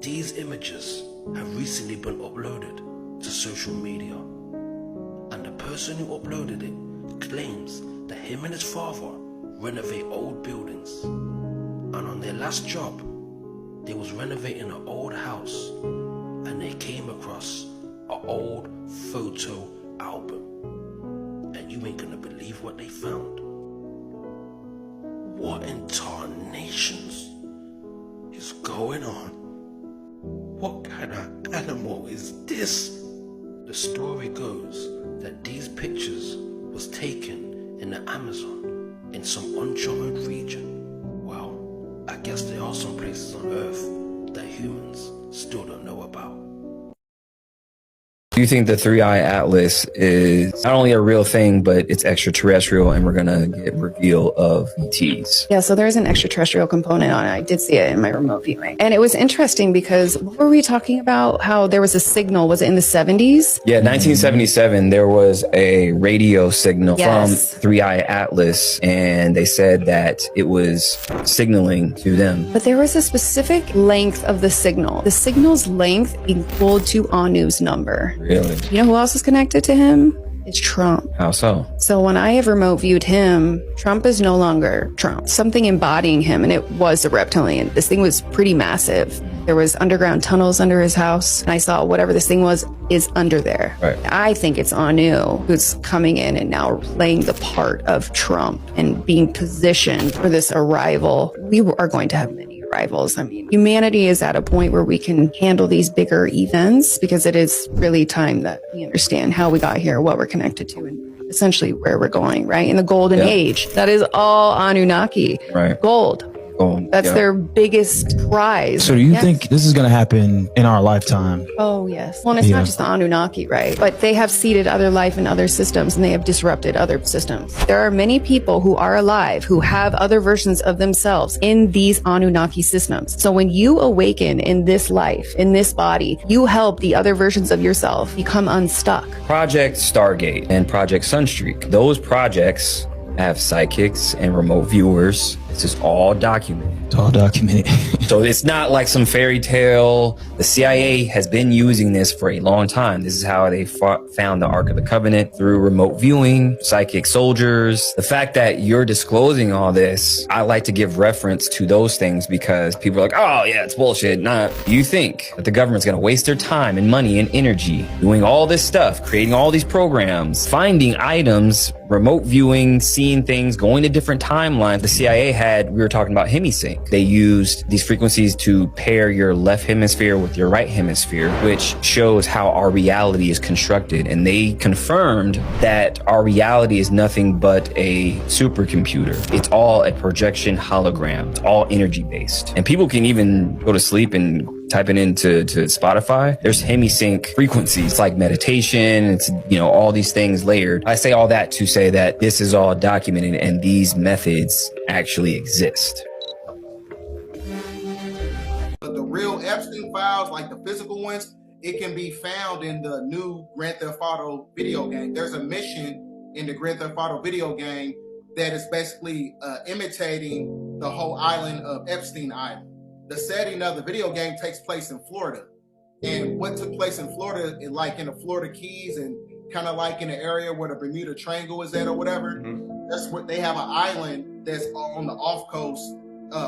These images have recently been uploaded to social media, and the person who uploaded it claims that him and his father renovate old buildings, and on their last job they was renovating an old house and they came across an old photo album, and you ain't gonna believe what they found. What in tarnations is going on? What kind of animal is this? The story goes that these pictures was taken in the Amazon in some uncharted region. Well, I guess there are some places on Earth that humans still don't know about. Do you think the 3-Eye Atlas is not only a real thing, but it's extraterrestrial and we're going to get reveal of ETs? Yeah, so there's an extraterrestrial component on it. I did see it in my remote viewing. And it was interesting because what were we talking about? How there was a signal, was it in the 70s? Yeah, 1977, there was a radio signal from 3-Eye Atlas, and they said that it was signaling to them. But there was a specific length of the signal. The signal's length equaled to Anu's number. Really? You know who else is connected to him? It's Trump. How so? So when I have remote viewed him, Trump is no longer Trump. Something embodying him, and it was a reptilian. This thing was pretty massive. There was underground tunnels under his house, and I saw whatever this thing was is under there. Right. I think it's Anu who's coming in and now playing the part of Trump and being positioned for this arrival. We are going to have many arrivals. I mean, humanity is at a point where we can handle these bigger events because it is really time that we understand how we got here, what we're connected to, and essentially where we're going, right? In the golden age, that is all Anunnaki. Right. Gold. That's their biggest prize. So do you think this is going to happen in our lifetime? Oh, yes. Well, and it's not just the Anunnaki, right? But they have seeded other life in other systems, and they have disrupted other systems. There are many people who are alive who have other versions of themselves in these Anunnaki systems. So when you awaken in this life, in this body, you help the other versions of yourself become unstuck. Project Stargate and Project Sunstreak, those projects have psychics and remote viewers. This is all documented. It's all documented. So it's not like some fairy tale. The CIA has been using this for a long time. This is how they found the Ark of the Covenant, through remote viewing, psychic soldiers. The fact that you're disclosing all this, I like to give reference to those things because people are like, oh yeah, it's bullshit. Nah, you think that the government's gonna waste their time and money and energy doing all this stuff, creating all these programs, finding items, remote viewing, seeing things, going to different timelines. The CIA we were talking about hemisync. They used these frequencies to pair your left hemisphere with your right hemisphere, which shows how our reality is constructed. And they confirmed that our reality is nothing but a supercomputer. It's all a projection hologram. It's all energy based. And people can even go to sleep and type it into Spotify. There's hemisync frequencies. It's like meditation. It's, you know, all these things layered. I say all that to say that this is all documented and these methods actually exist. The real Epstein files, like the physical ones, it can be found in the new Grand Theft Auto video game. There's a mission in the Grand Theft Auto video game that is basically imitating the whole island of Epstein Island. The setting of the video game takes place in Florida. And what took place in Florida, like in the Florida Keys and kind of like in the area where the Bermuda Triangle is at or whatever, that's what they have, an island that's on the off coast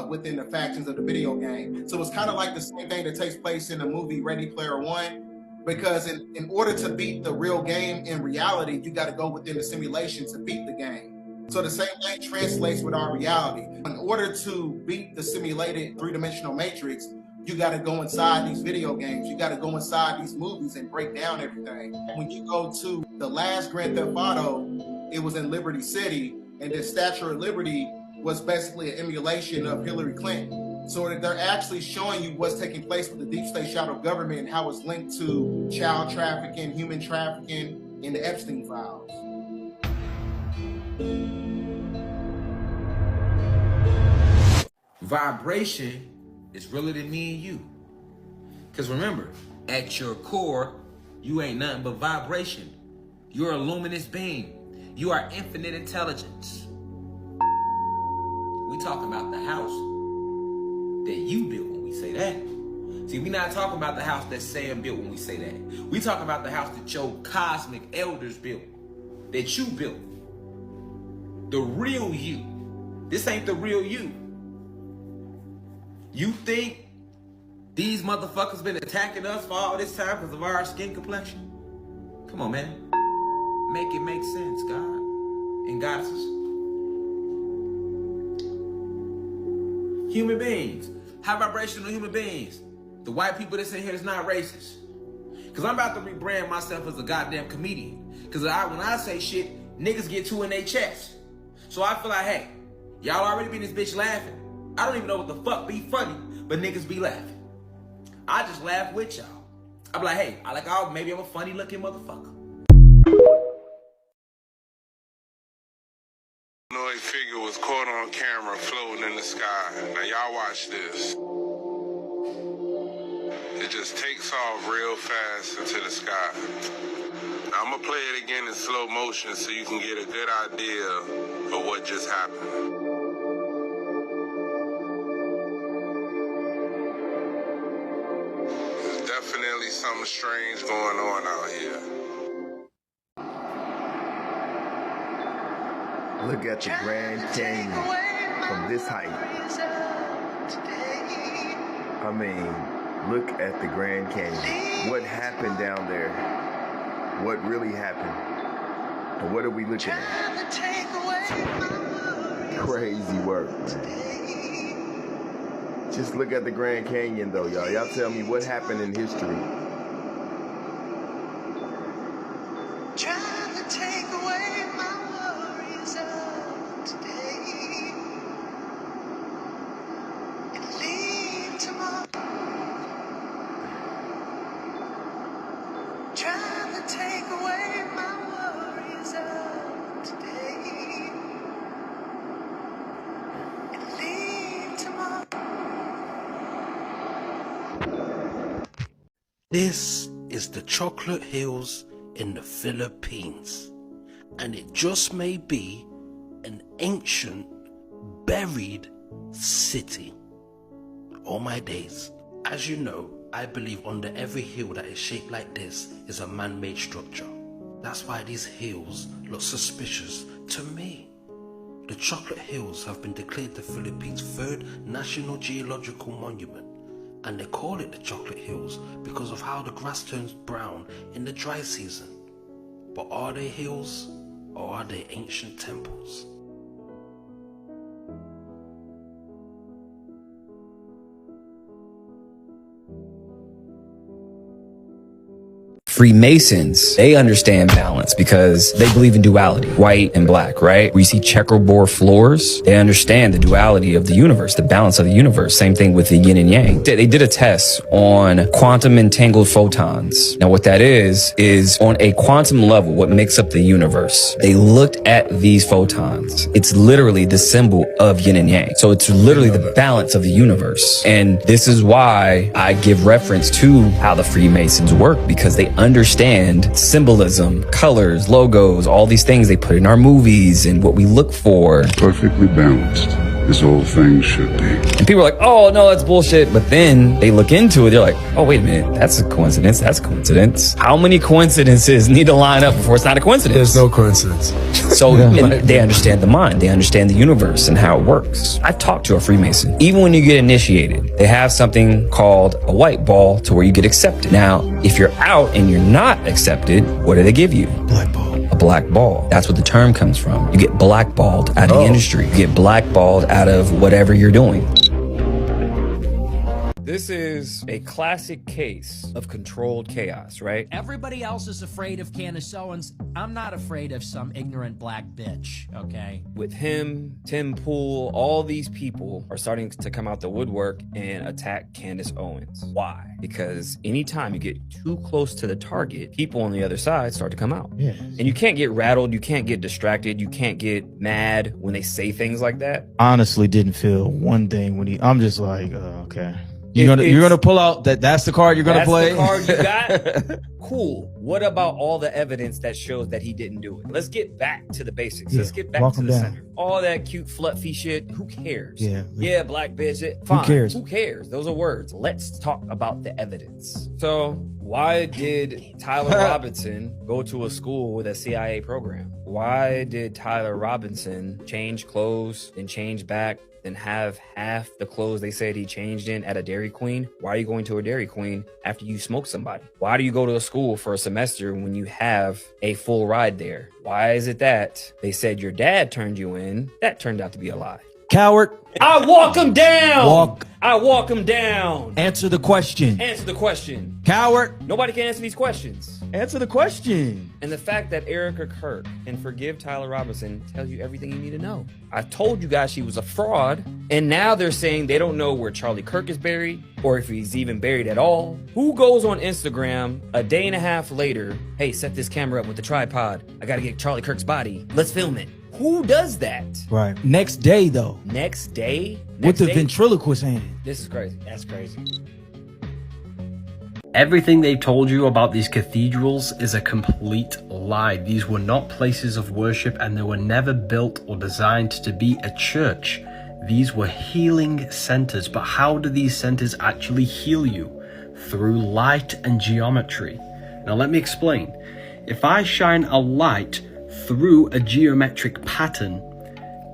within the factions of the video game. So it's kind of like the same thing that takes place in the movie Ready Player One, because in order to beat the real game in reality, you got to go within the simulation to beat the game. So the same thing translates with our reality. In order to beat the simulated three-dimensional matrix, you got to go inside these video games. You got to go inside these movies and break down everything. When you go to the last Grand Theft Auto, it was in Liberty City, and the Statue of Liberty was basically an emulation of Hillary Clinton. So they're actually showing you what's taking place with the deep state shadow government and how it's linked to child trafficking, human trafficking, in the Epstein files. Vibration is realer than me and you. Because remember, at your core, you ain't nothing but vibration. You're a luminous being. You are infinite intelligence. We talking about the house that you built when we say that. See, we not talking about the house that Sam built when we say that. We talking about the house that your cosmic elders built, that you built. The real you. This ain't the real you. You think these motherfuckers been attacking us for all this time because of our skin complexion? Come on, man. Make it make sense, God and goddesses. Human beings. High vibrational human beings. The white people that's in here is not racist. Because I'm about to rebrand myself as a goddamn comedian. Because when I say shit, niggas get two in their chest. So I feel like, hey, y'all already been this bitch laughing. I don't even know what the fuck be funny, but niggas be laughing. I just laugh with y'all. I'm like, hey, maybe I'm a funny looking motherfucker. Humanoid figure was caught on camera floating in the sky. Now y'all watch this. It just takes off real fast into the sky. Now I'm gonna play it again in slow motion so you can get a good idea of what just happened. There's definitely something strange going on out here. Look at the Grand Canyon from this height. I mean, look at the Grand Canyon. What happened down there? What really happened? And what are we looking at? Crazy work. Just look at the Grand Canyon though, y'all. Y'all tell me what happened in history. Trying to take away my worries of today and leave tomorrow. Trying to take away my worries of today and leave tomorrow. This is the Chocolate Hills in the Philippines, and it just may be an ancient buried city. All my days. As you know, I believe under every hill that is shaped like this is a man-made structure. That's why these hills look suspicious to me. The Chocolate Hills have been declared the Philippines' third national geological monument, and they call it the Chocolate Hills because of how the grass turns brown in the dry season. But are they hills or are they ancient temples? Freemasons, they understand balance because they believe in duality, white and black, right? We see checkerboard floors. They understand the duality of the universe, the balance of the universe. Same thing with the yin and yang. They did a test on quantum entangled photons. Now what that is on a quantum level, what makes up the universe. They looked at these photons. It's literally the symbol of yin and yang. So it's literally the balance of the universe. And this is why I give reference to how the Freemasons work, because they understand symbolism, colors, logos, all these things they put in our movies and what we look for. Perfectly balanced, as all things should be. And people are like, oh, no, that's bullshit. But then they look into it. They're like, oh, wait a minute. That's a coincidence. That's a coincidence. How many coincidences need to line up before it's not a coincidence? There's no coincidence. So and they understand the mind. They understand the universe and how it works. I've talked to a Freemason. Even when you get initiated, they have something called a white ball to where you get accepted. Now, if you're out and you're not accepted, what do they give you? Black ball. A black ball. That's what the term comes from. You get blackballed out of the industry. You get blackballed out of whatever you're doing. This is a classic case of controlled chaos, right? Everybody else is afraid of Candace Owens. I'm not afraid of some ignorant black bitch, okay? With him, Tim Pool, all these people are starting to come out the woodwork and attack Candace Owens. Why? Because anytime you get too close to the target, people on the other side start to come out. Yeah. And you can't get rattled, you can't get distracted, you can't get mad when they say things like that. Honestly, didn't feel one thing when I'm just like, okay. You're gonna pull out that's the card you're gonna play. That's the card you got. Cool. What about all the evidence that shows that he didn't do it? Let's get back to the basics. Let's get back to the center. All that cute fluffy shit. Who cares? Yeah, black bitch. Fine. Who cares? Who cares? Those are words. Let's talk about the evidence. So why did Tyler Robinson go to a school with a CIA program? Why did Tyler Robinson change clothes and change back and have half the clothes they said he changed in at a Dairy Queen? Why are you going to a Dairy Queen after you smoke somebody? Why do you go to a school for a semester when you have a full ride there? Why is it that they said your dad turned you in? That turned out to be a lie. Coward. I walk him down. I walk him down. Answer the question. Answer the question. Coward. Nobody can answer these questions. Answer the question. And the fact that Erica Kirk and Forgive Tyler Robinson tells you everything you need to know. I told you guys she was a fraud, and now they're saying they don't know where Charlie Kirk is buried or if he's even buried at all. Who goes on Instagram a day and a half later, hey, set this camera up with the tripod. I gotta get Charlie Kirk's body. Let's film it. Who does that? Right. Next day, though. Next day? With the ventriloquist hand. This is crazy. That's crazy. Everything they've told you about these cathedrals is a complete lie. These were not places of worship, and they were never built or designed to be a church. These were healing centers. But how do these centers actually heal you? Through light and geometry. Now let me explain. If I shine a light through a geometric pattern,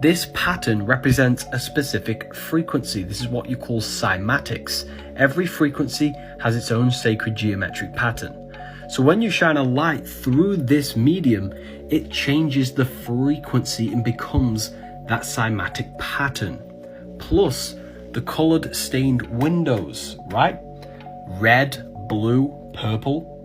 this pattern represents a specific frequency. This is what you call cymatics. Every frequency has its own sacred geometric pattern. So when you shine a light through this medium, it changes the frequency and becomes that cymatic pattern. Plus the colored stained windows, right? Red, blue, purple.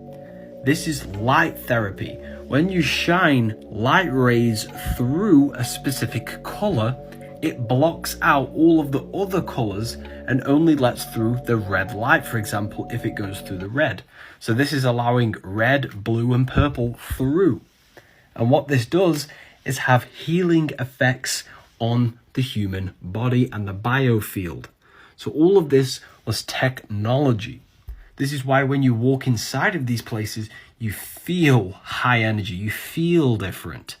This is light therapy. When you shine light rays through a specific color, it blocks out all of the other colors and only lets through the red light, for example, if it goes through the red. So this is allowing red, blue, and purple through. And what this does is have healing effects on the human body and the biofield. So all of this was technology. This is why when you walk inside of these places, you feel high energy, you feel different.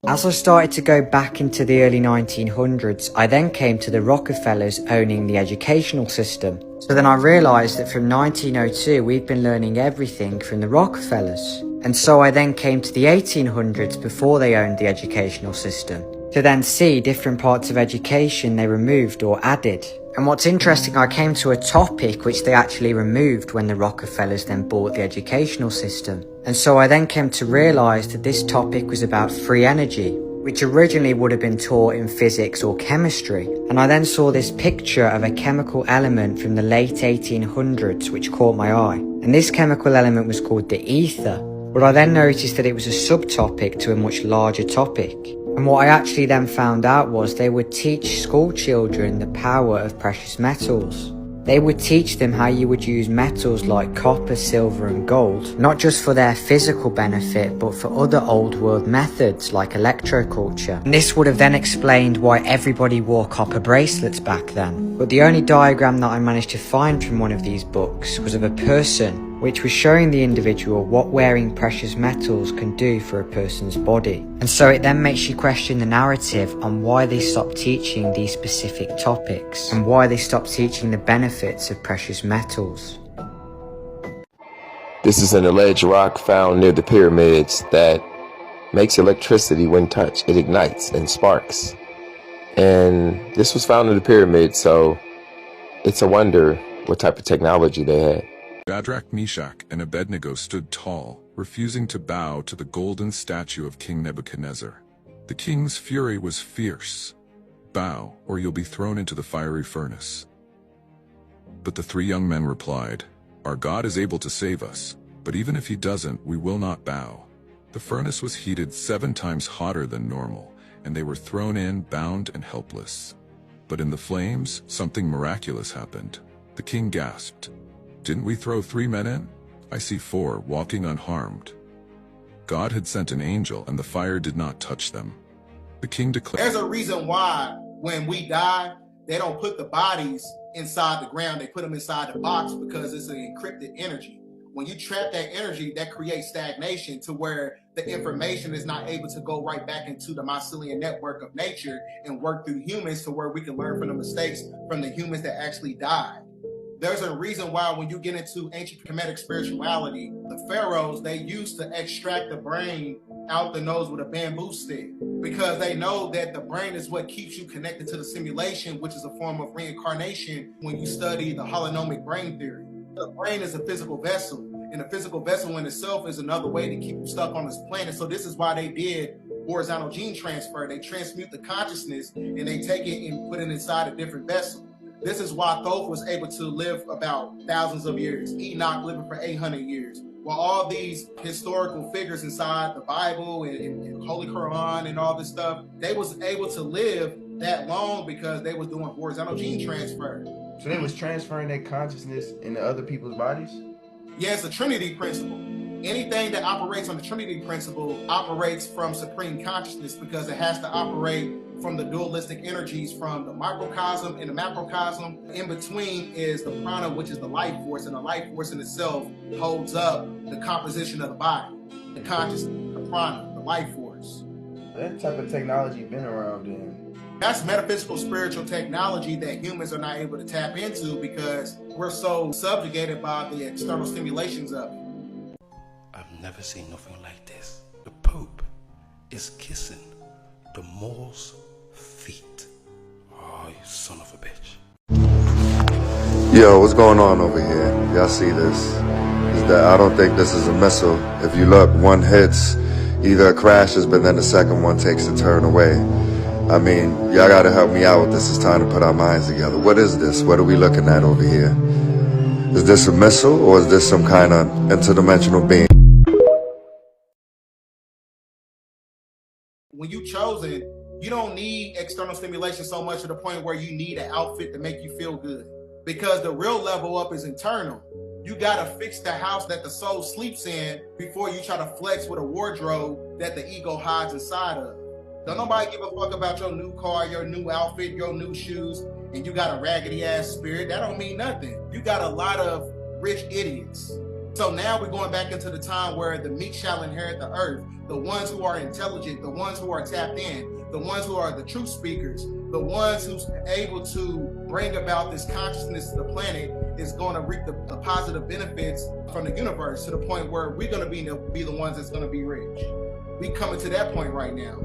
As I started to go back into the early 1900s, I then came to the Rockefellers owning the educational system. So then I realised that from 1902 we've been learning everything from the Rockefellers. And so I then came to the 1800s before they owned the educational system, to then see different parts of education they removed or added. And what's interesting, I came to a topic which they actually removed when the Rockefellers then bought the educational system. And so I then came to realise that this topic was about free energy, which originally would have been taught in physics or chemistry. And I then saw this picture of a chemical element from the late 1800s which caught my eye. And this chemical element was called the ether. But I then noticed that it was a subtopic to a much larger topic. And what I actually then found out was they would teach school children the power of precious metals. They would teach them how you would use metals like copper, silver and gold, not just for their physical benefit, but for other old world methods like electroculture. And this would have then explained why everybody wore copper bracelets back then. But the only diagram that I managed to find from one of these books was of a person, which was showing the individual what wearing precious metals can do for a person's body. And so it then makes you question the narrative on why they stopped teaching these specific topics and why they stopped teaching the benefits of precious metals. This is an alleged rock found near the pyramids that makes electricity when touched. It ignites and sparks. And this was found in the pyramids, so it's a wonder what type of technology they had. Shadrach, Meshach, and Abednego stood tall, refusing to bow to the golden statue of King Nebuchadnezzar. The king's fury was fierce. Bow, or you'll be thrown into the fiery furnace. But the three young men replied, Our God is able to save us, but even if he doesn't, we will not bow. The furnace was heated 7 times hotter than normal, and they were thrown in, bound and helpless. But in the flames, something miraculous happened. The king gasped, Didn't we throw 3 men in? I see 4 walking unharmed. God had sent an angel, and the fire did not touch them. The king declared, There's a reason why when we die, they don't put the bodies inside the ground. They put them inside the box because it's an encrypted energy. When you trap that energy, that creates stagnation to where the information is not able to go right back into the mycelial network of nature and work through humans to where we can learn from the mistakes from the humans that actually died. There's a reason why when you get into ancient Kemetic spirituality, the pharaohs, they used to extract the brain out the nose with a bamboo stick because they know that the brain is what keeps you connected to the simulation, which is a form of reincarnation when you study the holonomic brain theory. The brain is a physical vessel, and the physical vessel in itself is another way to keep you stuck on this planet. So this is why they did horizontal gene transfer. They transmute the consciousness and they take it and put it inside a different vessel. This is why Thoth was able to live about thousands of years, Enoch living for 800 years. While all these historical figures inside the Bible and Holy Quran and all this stuff, they was able to live that long because they was doing horizontal gene transfer. So they was transferring their consciousness into other people's bodies? Yeah, it's a Trinity principle. Anything that operates on the Trinity principle operates from supreme consciousness because it has to operate from the dualistic energies from the microcosm and the macrocosm. In between is the prana, which is the life force, and the life force in itself holds up the composition of the body, the consciousness, the prana, the life force. That type of technology been around then. That's metaphysical spiritual technology that humans are not able to tap into because we're so subjugated by the external stimulations of it. I've never seen nothing like this. The Pope is kissing the Moor's feet. Oh, you son of a bitch. Yo, what's going on over here? Y'all see this? Is that I don't think this is a missile. If you look, one hits, either it crashes, but then the second one takes a turn away. I mean, y'all gotta help me out with this. It's time to put our minds together. What is this? What are we looking at over here? Is this a missile or is this some kind of interdimensional being? When you chosen, you don't need external stimulation so much to the point where you need an outfit to make you feel good. Because the real level up is internal. You gotta fix the house that the soul sleeps in before you try to flex with a wardrobe that the ego hides inside of. Don't nobody give a fuck about your new car, your new outfit, your new shoes, and you got a raggedy ass spirit. That don't mean nothing. You got a lot of rich idiots. So now we're going back into the time where the meek shall inherit the earth. The ones who are intelligent, the ones who are tapped in, the ones who are the truth speakers, the ones who's able to bring about this consciousness to the planet is going to reap the positive benefits from the universe to the point where we're going to be the ones that's going to be rich. We coming to that point right now.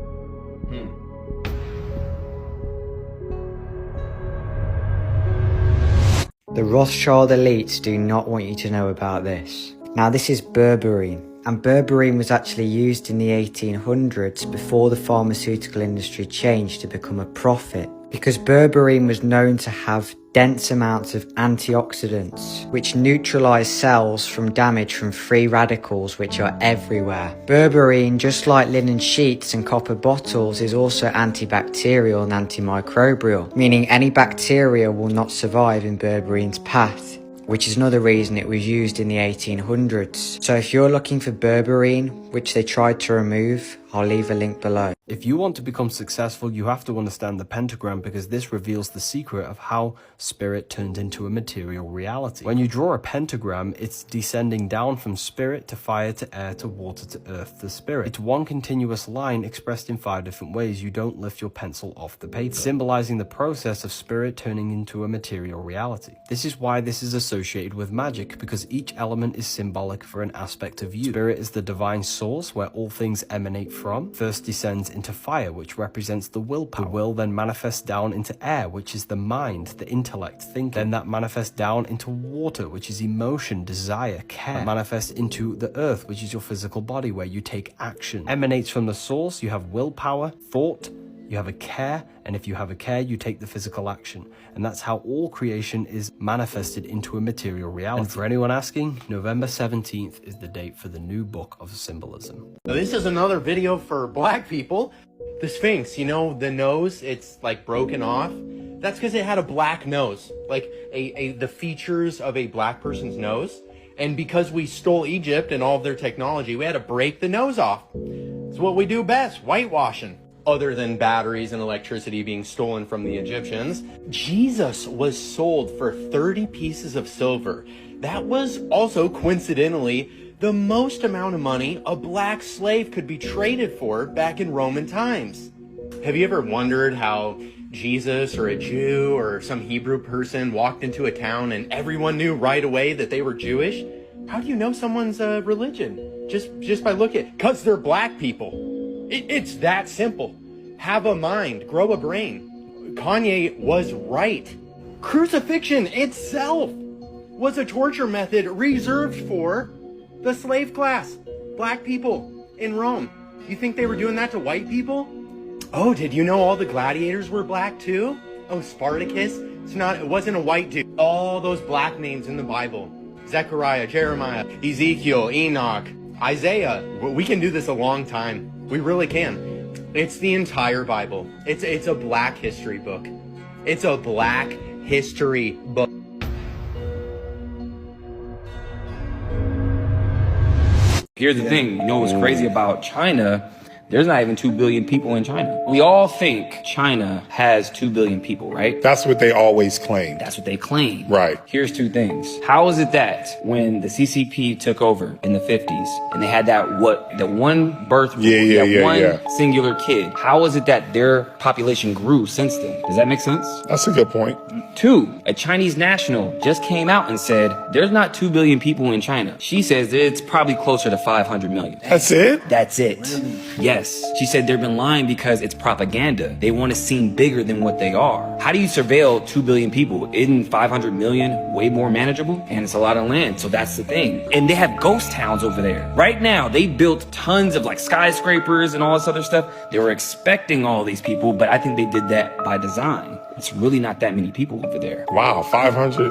The Rothschild elites do not want you to know about this. Now this is berberine, and berberine was actually used in the 1800s before the pharmaceutical industry changed to become a profit. Because berberine was known to have dense amounts of antioxidants, which neutralize cells from damage from free radicals which are everywhere. Berberine, just like linen sheets and copper bottles, is also antibacterial and antimicrobial, meaning any bacteria will not survive in berberine's path, which is another reason it was used in the 1800s. So if you're looking for berberine, which they tried to remove, I'll leave a link below. If you want to become successful, you have to understand the pentagram because this reveals the secret of how spirit turned into a material reality. When you draw a pentagram, it's descending down from spirit to fire to air to water to earth to spirit. It's one continuous line expressed in 5 different ways. You don't lift your pencil off the paper, symbolizing the process of spirit turning into a material reality. This is why this is associated with magic, because each element is symbolic for an aspect of you. Spirit is the divine source where all things emanate from. First descends into fire, which represents the willpower. The will then manifests down into air, which is the mind, the intellect, thinking. Then that manifests down into water, which is emotion, desire, care. That manifests into the earth, which is your physical body, where you take action. Emanates from the source, you have willpower, thought, you have a care, and if you have a care, you take the physical action. And that's how all creation is manifested into a material reality. And for anyone asking, November 17th is the date for the new book of symbolism. Now, this is another video for black people. The Sphinx, you know, the nose, it's like broken off. That's because it had a black nose, like the features of a black person's nose. And because we stole Egypt and all of their technology, we had to break the nose off. It's what we do best, whitewashing. other than batteries and electricity being stolen from the Egyptians. Jesus was sold for 30 pieces of silver. That was also coincidentally the most amount of money a black slave could be traded for back in Roman times. Have you ever wondered how Jesus or a Jew or some Hebrew person walked into a town and everyone knew right away that they were Jewish? How do you know someone's religion? Just by looking, because they're black people. It's that simple. Have a mind, grow a brain. Kanye was right. Crucifixion itself was a torture method reserved for the slave class, black people in Rome. You think they were doing that to white people? Oh, did you know all the gladiators were black too? Oh, Spartacus? It wasn't a white dude. All those black names in the Bible. Zechariah, Jeremiah, Ezekiel, Enoch, Isaiah. We can do this a long time. We really can. It's the entire Bible. It's a black history book. It's a black history book. Here's the thing, you know what's crazy about China? There's not even 2 billion people in China. We all think China has 2 billion people, right? That's what they always claim. That's what they claim. Right. Here's two things. How is it that when the CCP took over in the 50s and they had that one birth rule, one singular kid, how is it that their population grew since then? Does that make sense? That's a good point. Two, a Chinese national just came out and said, there's not 2 billion people in China. She says it's probably closer to 500 million. That's it? That's it. Yes. She said they've been lying because it's propaganda. They want to seem bigger than what they are. How do you surveil 2 billion people? Isn't 500 million way more manageable? And it's a lot of land, so that's the thing. And they have ghost towns over there. Right now, they built tons of like skyscrapers and all this other stuff. They were expecting all these people, but I think they did that by design. It's really not that many people over there. Wow, 500?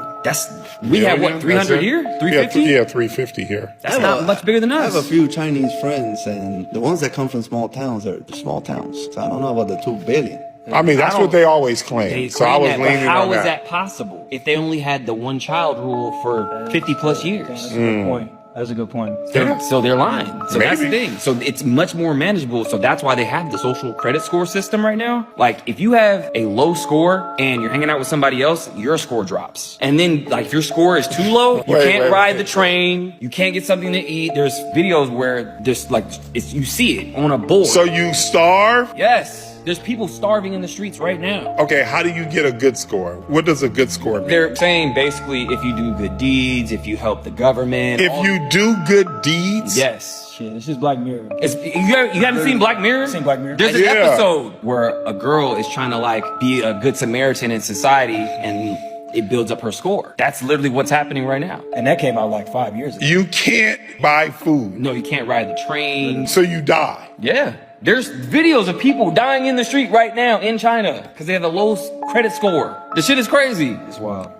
We have what, 300 here? 350? Yeah, 350 here. That's not much bigger than us. I have a few Chinese friends, and the ones that come from small towns are the small towns. So I don't know about the 2 billion. I mean, that's what they always claim. So I was leaning on that. How is that possible if they only had the one child rule for 50 plus years? That's a good point. That's a good point. So they're lying. So that's the thing. So it's much more manageable. So that's why they have the social credit score system right now. Like if you have a low score and you're hanging out with somebody else, your score drops. And then like if your score is too low, you can't ride the train. You can't get something to eat. There's videos where there's like, you see it on a board. So you starve? Yes. There's people starving in the streets right now. Okay, how do you get a good score? What does a good score mean? They're saying basically if you do good deeds, if you help the government. If you do good deeds? Yes. Shit, this is Black Mirror. You haven't seen Black Mirror? Seen Black Mirror. There's an episode where a girl is trying to like be a good Samaritan in society and it builds up her score. That's literally what's happening right now. And that came out like 5 years ago. You can't buy food. No, you can't ride the train. So you die. Yeah. There's videos of people dying in the street right now in China because they have the lowest credit score. The shit is crazy. It's wild.